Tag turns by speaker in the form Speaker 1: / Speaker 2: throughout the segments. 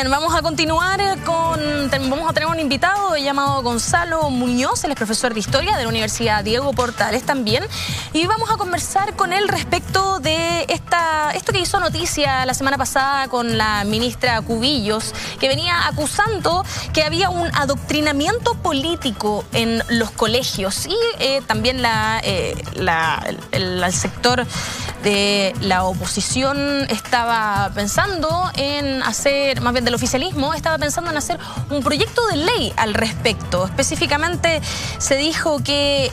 Speaker 1: Vamos a continuar vamos a tener un invitado llamado Gonzalo Muñoz, él es profesor de Historia de la Universidad Diego Portales también, y vamos a conversar con él respecto de esto que hizo noticia la semana pasada con la ministra Cubillos, que venía acusando que había un adoctrinamiento político en los colegios y también el sector de la oposición estaba pensando en hacer, más bien del oficialismo, estaba pensando en hacer un proyecto de ley al respecto. Específicamente se dijo que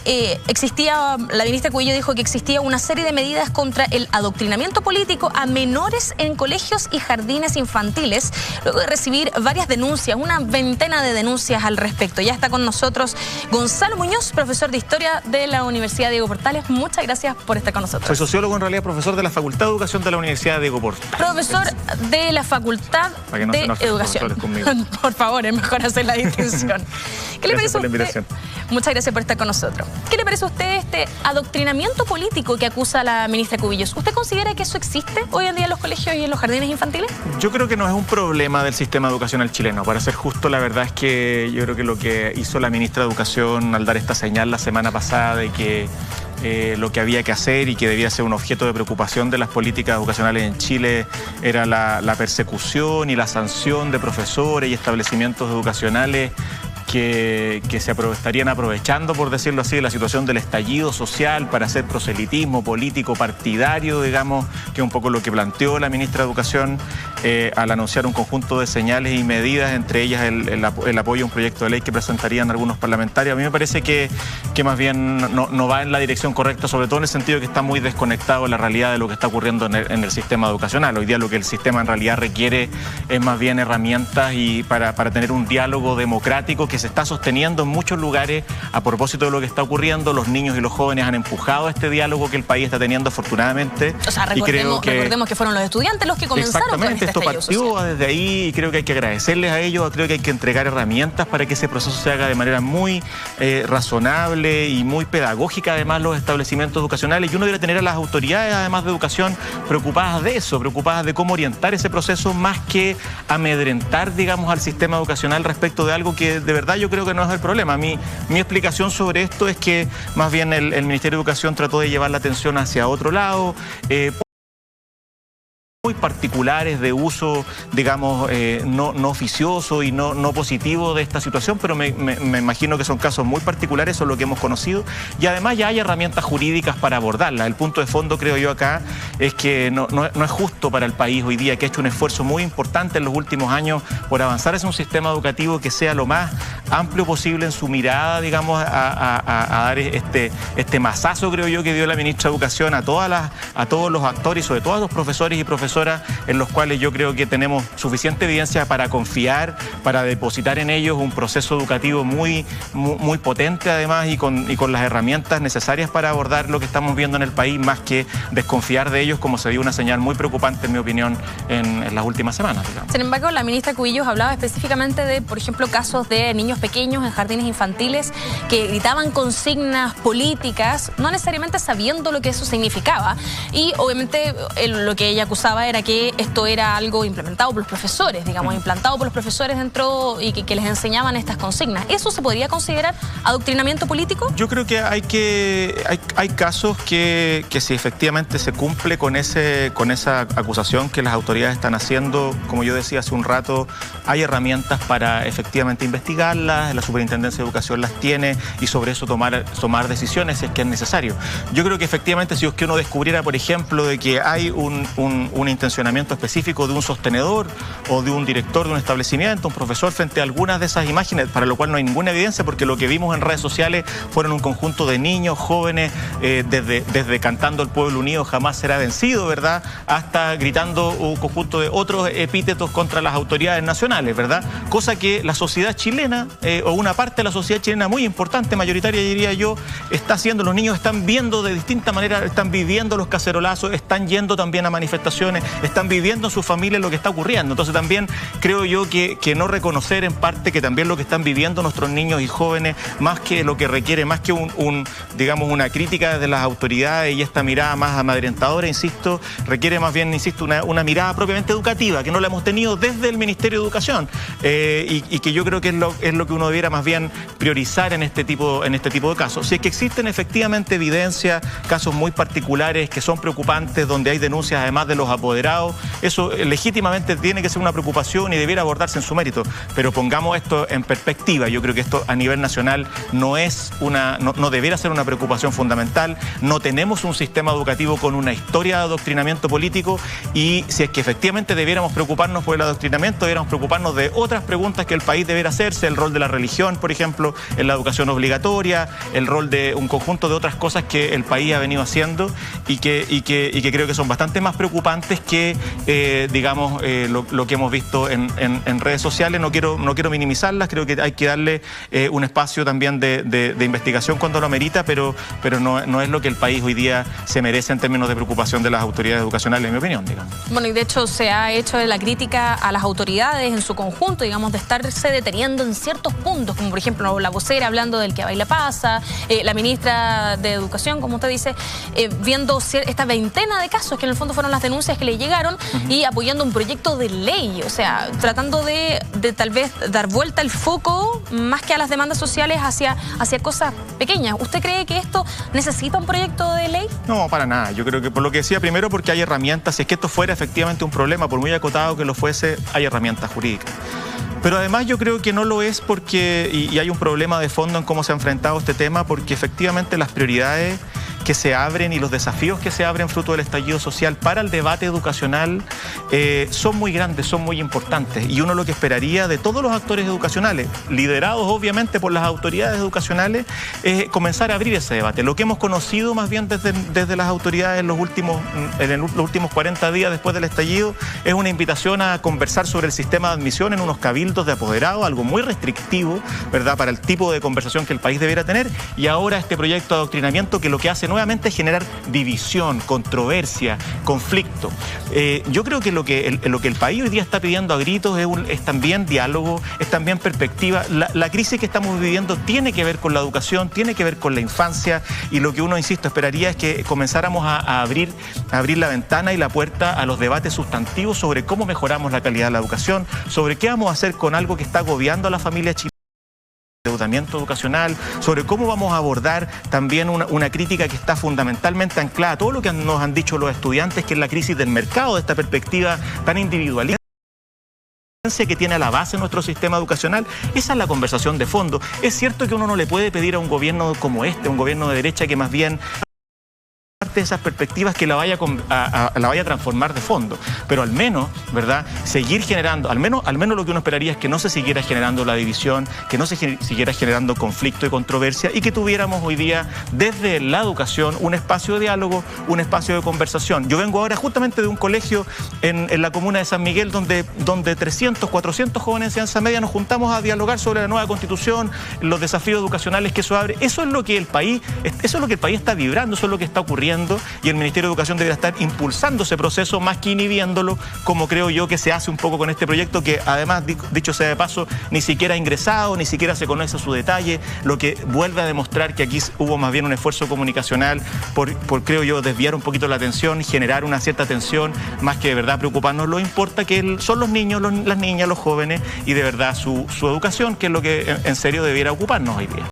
Speaker 1: la ministra Cubillo dijo que existía una serie de medidas contra el adoctrinamiento político a menores en colegios y jardines infantiles, luego de recibir varias denuncias, una veintena de denuncias al respecto. Ya está con nosotros Gonzalo Muñoz, profesor de Historia de la Universidad Diego Portales. Muchas gracias por estar con nosotros.
Speaker 2: Soy sociólogo, en realidad profesor de la Facultad de Educación de la Universidad Diego Portales.
Speaker 1: Profesor de la Facultad de Educación. Por favor, es mejor hacer la distinción. ¿Qué le parece a usted? Muchas gracias por estar con nosotros. ¿Qué le parece a usted este adoctrinamiento político que acusa la ministra Cubillos? ¿Usted considera que eso existe hoy en día en los colegios y en los jardines infantiles?
Speaker 2: Yo creo que no es un problema del sistema educacional chileno. Para ser justo, la verdad es que yo creo que lo que hizo la ministra de Educación al dar esta señal la semana pasada de que lo que había que hacer y que debía ser un objeto de preocupación de las políticas educacionales en Chile era la persecución y la sanción de profesores y establecimientos educacionales que se estarían aprovechando, por decirlo así, de la situación del estallido social para hacer proselitismo político partidario, digamos, que es un poco lo que planteó la ministra de Educación al anunciar un conjunto de señales y medidas, entre ellas el apoyo a un proyecto de ley que presentarían algunos parlamentarios. A mí me parece que más bien no va en la dirección correcta, sobre todo en el sentido de que está muy desconectado de la realidad de lo que está ocurriendo en el sistema educacional. Hoy día lo que el sistema en realidad requiere es más bien herramientas y para tener un diálogo democrático que se está sosteniendo en muchos lugares a propósito de lo que está ocurriendo. Los niños y los jóvenes han empujado este diálogo que el país está teniendo, afortunadamente.
Speaker 1: O sea, recordemos que fueron los estudiantes los que comenzaron con este
Speaker 2: esto partió social. Desde ahí, y creo que hay que agradecerles a ellos, creo que hay que entregar herramientas para que ese proceso se haga de manera muy razonable y muy pedagógica, además, los establecimientos educacionales, y uno debe tener a las autoridades, además de educación, preocupadas de eso, preocupadas de cómo orientar ese proceso, más que amedrentar, digamos, al sistema educacional respecto de algo que de verdad yo creo que no es el problema. Mi explicación sobre esto es que más bien el Ministerio de Educación trató de llevar la atención hacia otro lado, muy particulares de uso, digamos, no oficioso y no positivo de esta situación, pero me imagino que son casos muy particulares, son lo que hemos conocido, y además ya hay herramientas jurídicas para abordarlas. El punto de fondo, creo yo, acá es que no es justo para el país hoy día, que ha hecho un esfuerzo muy importante en los últimos años por avanzar hacia un sistema educativo que sea lo más amplio posible en su mirada, digamos, a dar este mazazo, creo yo, que dio la ministra de Educación a todos los actores y sobre todo a los profesores y profesoras, en los cuales yo creo que tenemos suficiente evidencia para confiar, para depositar en ellos un proceso educativo muy potente, además, y con las herramientas necesarias para abordar lo que estamos viendo en el país, más que desconfiar de ellos, como se dio una señal muy preocupante, en mi opinión, en las últimas semanas, digamos.
Speaker 1: Sin embargo, la ministra Cubillos hablaba específicamente de, por ejemplo, casos de niños pequeños en jardines infantiles que gritaban consignas políticas, no necesariamente sabiendo lo que eso significaba, y obviamente lo que ella acusaba era que esto era algo implementado por los profesores, digamos, implantado por los profesores dentro y que les enseñaban estas consignas. ¿Eso se podría considerar adoctrinamiento político?
Speaker 2: Yo creo que hay casos que si efectivamente se cumple con esa acusación que las autoridades están haciendo, como yo decía hace un rato, hay herramientas para efectivamente investigarlas, la Superintendencia de Educación las tiene, y sobre eso tomar decisiones si es que es necesario. Yo creo que efectivamente, si es que uno descubriera, por ejemplo, de que hay un intencionamiento específico de un sostenedor o de un director de un establecimiento, un profesor, frente a algunas de esas imágenes, para lo cual no hay ninguna evidencia, porque lo que vimos en redes sociales fueron un conjunto de niños, jóvenes, desde cantando "El pueblo unido jamás será vencido", ¿verdad?, hasta gritando un conjunto de otros epítetos contra las autoridades nacionales, ¿verdad? Cosa que la sociedad chilena o una parte de la sociedad chilena muy importante, mayoritaria diría yo, está haciendo, los niños están viendo de distinta manera, están viviendo los cacerolazos, están yendo también a manifestaciones, están viviendo en sus familias lo que está ocurriendo. Entonces también creo yo que no reconocer en parte que también lo que están viviendo nuestros niños y jóvenes, más que lo que requiere, más que digamos, una crítica de las autoridades y esta mirada más amedrentadora, insisto, requiere más bien, insisto, una mirada propiamente educativa, que no la hemos tenido desde el Ministerio de Educación, y que yo creo que es lo que uno debiera más bien priorizar en este tipo de casos. Si es que existen efectivamente evidencias, casos muy particulares que son preocupantes, donde hay denuncias además de los apoderados, eso legítimamente tiene que ser una preocupación y debiera abordarse en su mérito, pero pongamos esto en perspectiva. Yo creo que esto a nivel nacional no debiera ser una preocupación fundamental. No tenemos un sistema educativo con una historia de adoctrinamiento político, y si es que efectivamente debiéramos preocuparnos por el adoctrinamiento, debiéramos preocuparnos de otras preguntas que el país debiera hacerse, el rol de la religión, por ejemplo, en la educación obligatoria, el rol de un conjunto de otras cosas que el país ha venido haciendo y que creo que son bastante más preocupantes que, digamos, lo que hemos visto en redes sociales. No quiero minimizarlas, creo que hay que darle un espacio también de investigación cuando lo amerita, pero no es lo que el país hoy día se merece en términos de preocupación de las autoridades educacionales, en mi opinión, digamos.
Speaker 1: Bueno, y de hecho se ha hecho la crítica a las autoridades en su conjunto, digamos, de estarse deteniendo en ciertos puntos, como por ejemplo la vocera hablando del que baila pasa, la ministra de Educación, como usted dice, viendo esta veintena de casos que en el fondo fueron las denuncias que le llegaron, y apoyando un proyecto de ley, o sea, tratando de tal vez dar vuelta el foco más que a las demandas sociales hacia cosas pequeñas. ¿Usted cree que esto necesita un proyecto de ley?
Speaker 2: No, para nada. Yo creo que, por lo que decía, primero porque hay herramientas. Si es que esto fuera efectivamente un problema, por muy acotado que lo fuese, hay herramientas jurídicas. Pero además yo creo que no lo es porque, y hay un problema de fondo en cómo se ha enfrentado este tema, porque efectivamente las prioridades que se abren y los desafíos que se abren fruto del estallido social para el debate educacional son muy grandes, son muy importantes, y uno lo que esperaría de todos los actores educacionales, liderados obviamente por las autoridades educacionales, es comenzar a abrir ese debate. Lo que hemos conocido más bien desde las autoridades en los últimos 40 días después del estallido es una invitación a conversar sobre el sistema de admisión en unos cabildos de apoderados, algo muy restrictivo, ¿verdad?, para el tipo de conversación que el país debiera tener, y ahora este proyecto de adoctrinamiento que lo que hace nuevamente es generar división, controversia, conflicto. Yo creo que lo que el país hoy día está pidiendo a gritos es también diálogo, es también perspectiva. La crisis que estamos viviendo tiene que ver con la educación, tiene que ver con la infancia, y lo que uno, insisto, esperaría es que comenzáramos a abrir la ventana y la puerta a los debates sustantivos sobre cómo mejoramos la calidad de la educación, sobre qué vamos a hacer con algo que está agobiando a la familia chilena, endeudamiento educacional, sobre cómo vamos a abordar también una crítica que está fundamentalmente anclada a todo lo que nos han dicho los estudiantes, que es la crisis del mercado, de esta perspectiva tan individualista que tiene a la base nuestro sistema educacional. Esa es la conversación de fondo. Es cierto que uno no le puede pedir a un gobierno como este, un gobierno de derecha, que más bien parte de esas perspectivas que la vaya a transformar de fondo, pero al menos, ¿verdad?, seguir generando, al menos lo que uno esperaría es que no se siguiera generando la división, que no se siguiera generando conflicto y controversia, y que tuviéramos hoy día desde la educación un espacio de diálogo, un espacio de conversación. Yo vengo ahora justamente de un colegio en la comuna de San Miguel donde 300, 400 jóvenes de enseñanza media nos juntamos a dialogar sobre la nueva constitución, los desafíos educacionales que eso abre. Eso es lo que el país está vibrando, eso es lo que está ocurriendo, y el Ministerio de Educación debería estar impulsando ese proceso más que inhibiéndolo, como creo yo que se hace un poco con este proyecto, que además, dicho sea de paso, ni siquiera ha ingresado, ni siquiera se conoce su detalle, lo que vuelve a demostrar que aquí hubo más bien un esfuerzo comunicacional por creo yo, desviar un poquito la atención, generar una cierta tensión, más que de verdad preocuparnos. Lo importa que son los niños, las niñas, los jóvenes, y de verdad su educación, que es lo que en serio debiera ocuparnos hoy día.